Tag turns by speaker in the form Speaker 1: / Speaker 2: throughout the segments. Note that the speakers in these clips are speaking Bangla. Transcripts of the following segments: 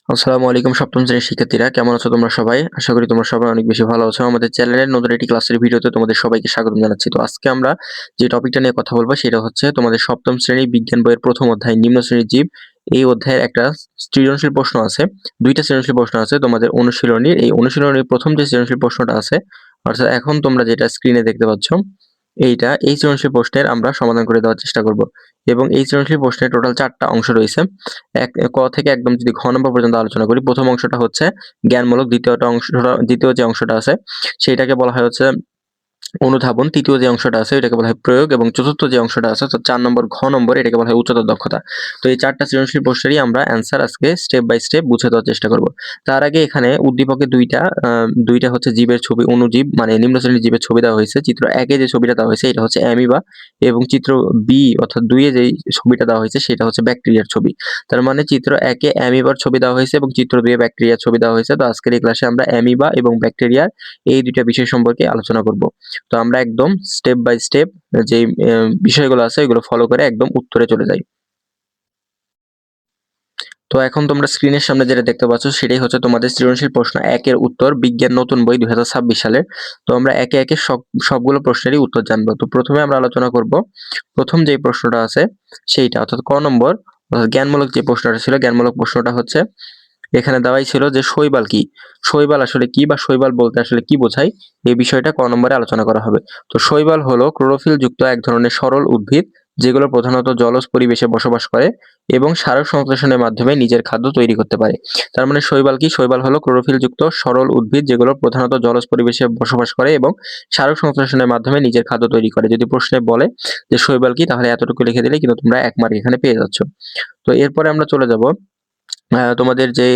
Speaker 1: আসসালামু আলাইকুম সপ্তম শ্রেণীর শিক্ষার্থীরা, কেমন আছো তোমরা সবাই? আশা করি তোমরা সবাই অনেক বেশি ভালো আছো। আমাদের চ্যানেলের নতুন একটি ক্লাসের ভিডিওতে তোমাদের সবাইকে স্বাগতম জানাচ্ছি। তো আজকে আমরা যে টপিকটা নিয়ে কথা বলবো সেটা হচ্ছে তোমাদের সপ্তম শ্রেণীর বিজ্ঞান বইয়ের প্রথম অধ্যায় নিম্ন শ্রেণীর জীব। এই অধ্যায়ের একটা সৃজনশীল প্রশ্ন আছে, দুইটা সৃজনশীল প্রশ্ন আছে তোমাদের অনুশীলনীর। এই অনুশীলনীর প্রথম যে সৃজনশীল প্রশ্নটা আছে, অর্থাৎ এখন তোমরা যেটা স্ক্রিনে দেখতে পাচ্ছ, এই সৃজনশীল প্রশ্নের আমরা সমাধান করে দেওয়ার চেষ্টা করব। এবং এই সৃজনশীল প্রশ্নের টোটাল 4টা অংশ রয়েছে। ক থেকে একদম যদি ঘ নম্বর পর্যন্ত আলোচনা করি, প্রথম অংশটা হচ্ছে জ্ঞানমূলক, দ্বিতীয় যে অংশটা আছে সেইটাকে বলা হয় হচ্ছে অনুধাবন, তৃতীয় যে অংশটা আছে এটাকে বলা হয় প্রয়োগ, এবং চতুর্থ যে অংশটা আছে তো 4 নম্বর ঘ নম্বর এটাকে বলা হয় উচ্চতর দক্ষতা। তো এই 4টা সৃজনশীল প্রশ্নেরই আমরা অ্যান্সার আজকে স্টেপ বাই স্টেপ বুঝে দেওয়ার চেষ্টা করব। তার আগে এখানে উদ্দীপকে দুইটা হচ্ছে জীবের ছবি, অণুজীব মানে নিম্ন শ্রেণীর জীবের ছবি দেওয়া হয়েছে। চিত্র 1 যে ছবিটা দেওয়া হয়েছে এটা হচ্ছে অ্যামিবা, এবং চিত্র বি অর্থাৎ 2 যেই ছবিটা দেওয়া হয়েছে সেটা হচ্ছে ব্যাকটেরিয়ার ছবি। তার মানে চিত্র 1 অ্যামিবার ছবি দেওয়া হয়েছে এবং চিত্র 2 ব্যাকটেরিয়ার ছবি দেওয়া হয়েছে। তো আজকের এই ক্লাসে আমরা অ্যামিবা এবং ব্যাকটেরিয়ার এই দুইটা বিষয় সম্পর্কে আলোচনা করব। তো আমরা একদম স্টেপ বাই স্টেপ যে বিষয়গুলো আছে এগুলো ফলো করে একদম উত্তরে চলে যাই। তো এখন তোমরা স্ক্রিনের সামনে যেটা দেখতে পাচ্ছ সেটাই হচ্ছে তোমাদের সৃজনশীল প্রশ্ন 1 এর উত্তর, বিজ্ঞান নতুন বই 2026 সালের। তো আমরা একে একে সবগুলো প্রশ্নেরই উত্তর জানবো। তো প্রথমে আমরা আলোচনা করব প্রথম যে প্রশ্নটা আছে সেইটা, অর্থাৎ ক নম্বর, অর্থাৎ জ্ঞানমূলক যে প্রশ্নটা ছিল। জ্ঞানমূলক প্রশ্নটা হচ্ছে এখানে দেওয়াই ছিল যে শৈবাল কি, শৈবাল আসলে কি বা শৈবাল বলতে আসলে কি বোঝায়, এই বিষয়টা ক নম্বরে আলোচনা করা হবে। তো শৈবাল হলো ক্লোরোফিল যুক্ত এক ধরনের সরল উদ্ভিদ, যেগুলো প্রধানত জলজ পরিবেশে বসবাস করে এবং সালোক সংশ্লেষণের মাধ্যমে নিজের খাদ্য তৈরি করতে পারে। তার মানে শৈবাল কি? শৈবাল হলো ক্লোরোফিল যুক্ত সরল উদ্ভিদ, যেগুলো প্রধানত জলজ পরিবেশে বসবাস করে এবং সালোক সংশ্লেষণের মাধ্যমে নিজের খাদ্য তৈরি করে। যদি প্রশ্নে বলে যে শৈবাল কি, তাহলে এতটুকু লিখে দিলে কিন্তু তোমরা 1 মার্ক এখানে পেয়ে যাচ্ছ। তো এরপরে আমরা চলে যাব তোমাদের যে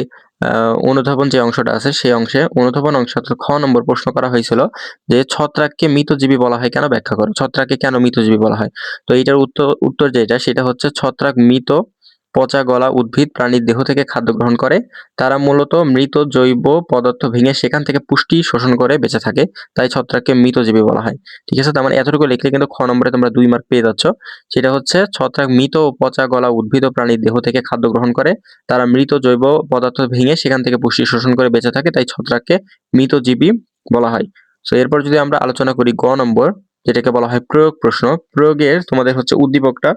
Speaker 1: অনুধাবন যে অংশটা আছে সেই অংশে। অনুধাবন অংশে অর্থাৎ খ নম্বর প্রশ্ন করা হয়েছিল যে ছত্রাককে মৃতজীবী বলা হয় কেন, ব্যাখ্যা করো। ছত্রাককে কেন মৃতজীবী বলা হয়? তো এইটার উত্তর যেটা সেটা হচ্ছে ছত্রাক মৃত পচা গলা উদ্ভিদ প্রাণীর দেহ থেকে খাদ্য গ্রহণ করে। তারা মূলত মৃত জৈব পদার্থ ভেঙে সেখান থেকে পুষ্টি শোষণ করে বেঁচে থাকে, তাই ছত্রাককে মৃতজীবী বলা হয়। ঠিক আছে, তার মানে এতটুকু লিখলে কিন্তু খ নম্বরে তোমরা 2 মার্ক পেয়ে যাচ্ছ। সেটা হচ্ছে ছত্রাক মৃত ও পচা গলা উদ্ভিদ ও প্রাণীর দেহ থেকে খাদ্য গ্রহণ করে, তারা মৃত জৈব পদার্থ ভেঙে সেখান থেকে পুষ্টি শোষণ করে বেঁচে থাকে, তাই ছত্রাককে মৃতজীবী বলা হয়। সো এরপর যদি আমরা আলোচনা করি গ নম্বর, যেটাকে বলা হয় প্রয়োগ প্রশ্ন। প্রয়োগের তোমাদের হচ্ছে উদ্দীপকটা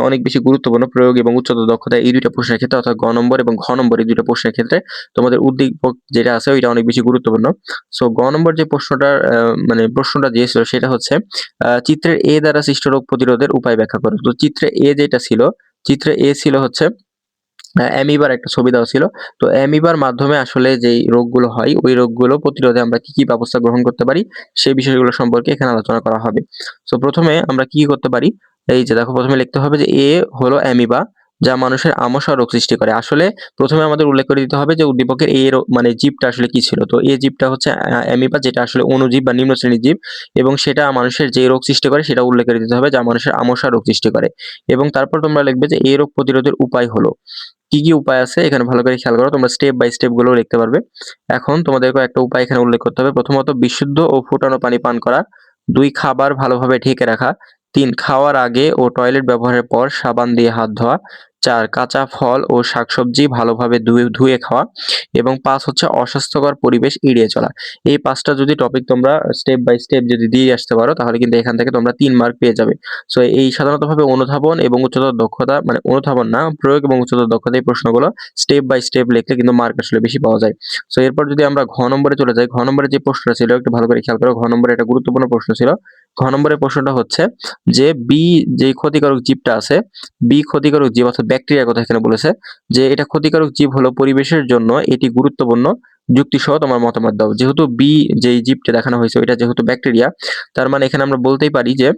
Speaker 1: অনেক বেশি গুরুত্বপূর্ণ। প্রয়োগ এবং উচ্চতর দক্ষতা এই দুইটা প্রশ্নের ক্ষেত্রে, অর্থাৎ গ নম্বর এবং ঘ নম্বর এই দুইটা প্রশ্নের ক্ষেত্রে তোমাদের উদ্দীপক যেটা আছে ওইটা অনেক বেশি গুরুত্বপূর্ণ। সো গ নম্বর যে প্রশ্নটা দিয়েছিল সেটা হচ্ছে চিত্রের এ দ্বারা সৃষ্ট রোগ প্রতিরোধের উপায় ব্যাখ্যা করো। তো চিত্রে এ যেটা ছিল, চিত্রে এ ছিল হচ্ছে অ্যামিবার একটা ছবি দেওয়া ছিল। তো অ্যামিবার মাধ্যমে আসলে যেই রোগগুলো হয় ওই রোগগুলো প্রতিরোধে আমরা কি কি ব্যবস্থা গ্রহণ করতে পারি সেই বিষয়গুলো সম্পর্কে এখানে আলোচনা করা হবে। সো প্রথমে আমরা কি করতে পারি, এই যে দেখো প্রথমে লিখতে হবে যে এ হলো অ্যামিবা, যা মানুষের আমসা রোগ সৃষ্টি করে। আসলে প্রথমে আমাদের উল্লেখ করে দিতে হবে যে উদ্দীপকের মানে জীবটা আসলে কি ছিল। তো এই জীবটা হচ্ছে অ্যামিবা, যেটা আসলে অণুজীব বা নিম্ন শ্রেণীর জীব, এবং সেটা মানুষের যে রোগ সৃষ্টি করে সেটা উল্লেখ করে দিতে হবে, যা মানুষের আমসা রোগ সৃষ্টি করে। এবং তারপর তোমরা লিখবে যে এই রোগ প্রতিরোধের উপায় হলো। কি কি উপায় আছে এখানে ভালো করে খেয়াল করো, তোমরা স্টেপ বাই স্টেপ গুলো লিখতে পারবে। এখন তোমাদেরকে একটা উপায় এখানে উল্লেখ করতে হবে। প্রথমত বিশুদ্ধ ও ফুটানো পানি পান করা। 2 খাবার ভালোভাবে ঢেকে রাখা। 3 খাওয়ার আগে ও টয়লেট ব্যবহারের পর সাবান দিয়ে হাত ধোয়া। 4 কাঁচা ফল ও শাকসবজি ভালোভাবে ধুয়ে খাওয়া। এবং 5 হচ্ছে অস্বাস্থ্যকর পরিবেশ এড়িয়ে চলা। এই 5টা যদি টপিক তোমরা স্টেপ বাই স্টেপ যদি দিয়ে আসতে পারো তাহলে কিন্তু এখান থেকে তোমরা 3 মার্ক পেয়ে যাবে। সো এই সাধারণতভাবে অনুধাবন এবং উচ্চতর দক্ষতা, মানে অনুধাবন না, প্রয়োগ এবং উচ্চতর দক্ষতা এই প্রশ্নগুলো স্টেপ বাই স্টেপ লিখলে কিন্তু মার্ক আসলে বেশি পাওয়া যায়। সো এরপর যদি আমরা ঘ নম্বরে চলে যাই, ঘ নম্বরে যে প্রশ্নটা ছিল একটু ভালো করে খেয়াল করো। ঘ নম্বরে একটা গুরুত্বপূর্ণ প্রশ্ন ছিল। ঘ নম্বরের প্রশ্নটা হচ্ছে যে যে ক্ষতিকারক জীবটা আছে, ক্ষতিকারক জীব অর্থাৎ ব্যাকটেরিয়ার কথা এখানে বলেছে, যে এটা ক্ষতিকারক জীব হলো পরিবেশের জন্য এটি গুরুত্বপূর্ণ, যুক্তি সহ তোমার মতামত দাও। যেহেতু যেই জীবটা দেখানো হয়েছে ওইটা যেহেতু ব্যাকটেরিয়া, তার মানে এখানে আমরা বলতেই পারি যে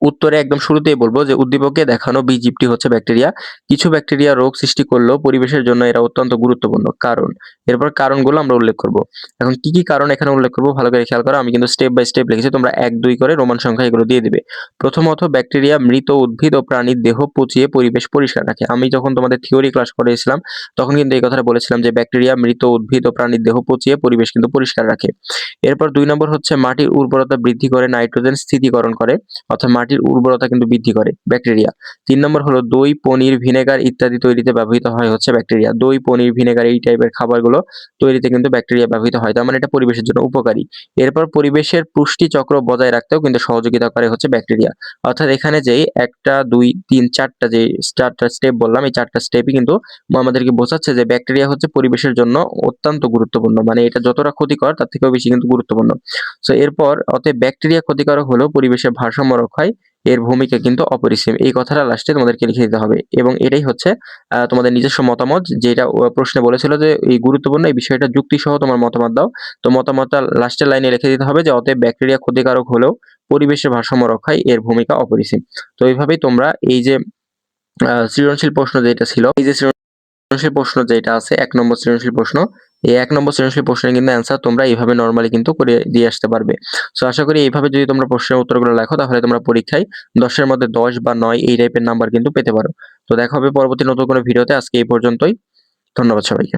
Speaker 1: উত্তরে একদম শুরুতেই বলবো যে উদ্দীপকে দেখানো জীবটি হচ্ছে ব্যাকটেরিয়া। কিছু ব্যাকটেরিয়া রোগ সৃষ্টি করলেও পরিবেশের জন্য এরা অত্যন্ত গুরুত্বপূর্ণ কারণ। এরপর কারণগুলো আমরা উল্লেখ করব। এখন কি কি কারণ এখানে উল্লেখ করব ভালো করে খেয়াল করো। আমি কিন্তু স্টেপ বাই স্টেপ লিখেছি, তোমরা 1 2 করে রোমান সংখ্যা এগুলো দিয়ে দিবে। প্রথমত, ব্যাকটেরিয়া মৃত উদ্ভিদ ও প্রাণীর দেহ পচিয়ে পরিবেশ পরিষ্কার রাখে। আমি যখন তোমাদের থিওরি ক্লাস করেছিলাম তখন কিন্তু এই কথাটা বলেছিলাম যে ব্যাকটেরিয়া মৃত উদ্ভিদ ও প্রাণীর দেহ পচিয়ে পরিবেশ কিন্তু পরিষ্কার রাখে। এরপর 2 নম্বর হচ্ছে মাটির উর্বরতা বৃদ্ধি করে নাইট্রোজেন স্থিতিকরণ করে, অর্থাৎ মাটি মাটির উর্বরতা কিন্তু বৃদ্ধি করে ব্যাকটেরিয়া। 3 নম্বর হলো দই, পনির, ভিনেগার ইত্যাদি তৈরিতে ব্যবহৃত হয় হচ্ছে ব্যাকটেরিয়া। দই, পনির, ভিনেগার এই টাইপের খাবারগুলো তৈরিতে কিন্তু ব্যাকটেরিয়া ব্যবহৃত হয়। তার মানে এটা পরিবেশের জন্য উপকারী। এরপর পরিবেশের পুষ্টি চক্র বজায় রাখতেও কিন্তু সহযোগিতা করে হচ্ছে ব্যাকটেরিয়া। অর্থাৎ এখানে যেই 1 টা 2 3 4 টা যে 4 টা স্টেপ বললাম, এই 4 টা স্টেপই কিন্তু আমাদেরকে বোঝাচ্ছে যে ব্যাকটেরিয়া হচ্ছে পরিবেশের জন্য অত্যন্ত গুরুত্বপূর্ণ। মানে এটা যতটা ক্ষতিকর তার থেকেও বেশি কিন্তু গুরুত্বপূর্ণ। সো এরপর অতএব ব্যাকটেরিয়া ক্ষতিকারক হলেও পরিবেশের ভারসাম্য রক্ষায় এর ভূমিকা কিন্তু অপরিসীম। এই কথাটা লাস্টে তোমাদেরকে লিখে দিতে হবে এবং এটাই হচ্ছে তোমাদের নিজস্ব মতামত, যেটা প্রশ্নে বলেছিল যে এই গুরুত্বপূর্ণ এই বিষয়টা যুক্তিসহ তোমার মতামত দাও। তো মতামতটা লাস্টের লাইনে লিখে দিতে হবে যে অতএব ব্যাকটেরিয়া ক্ষতিকারক হলেও পরিবেশের ভারসাম্য রক্ষায় এর ভূমিকা অপরিসীম। তো এইভাবেই তোমরা এই যে সৃজনশীল প্রশ্ন যেটা ছিল, এই যে সৃজনশীল প্রশ্ন যেটা আছে 1 নম্বর সৃজনশীল প্রশ্ন, এই 1 নম্বর সৃজনশীল প্রশ্নের কিন্তু অ্যান্সার তোমরা এইভাবে নরমালি কিন্তু করে দিয়ে আসতে পারবে। সো আশা করি এইভাবে যদি তোমরা প্রশ্নের উত্তরগুলো লেখো তাহলে তোমরা পরীক্ষায় 10 এর মধ্যে 10 বা 9 এই টাইপের নাম্বার কিন্তু পেতে পারো। তো দেখা হবে পরবর্তী নতুন কোনো ভিডিওতে। আজকে এই পর্যন্তই। ধন্যবাদ সবাইকে।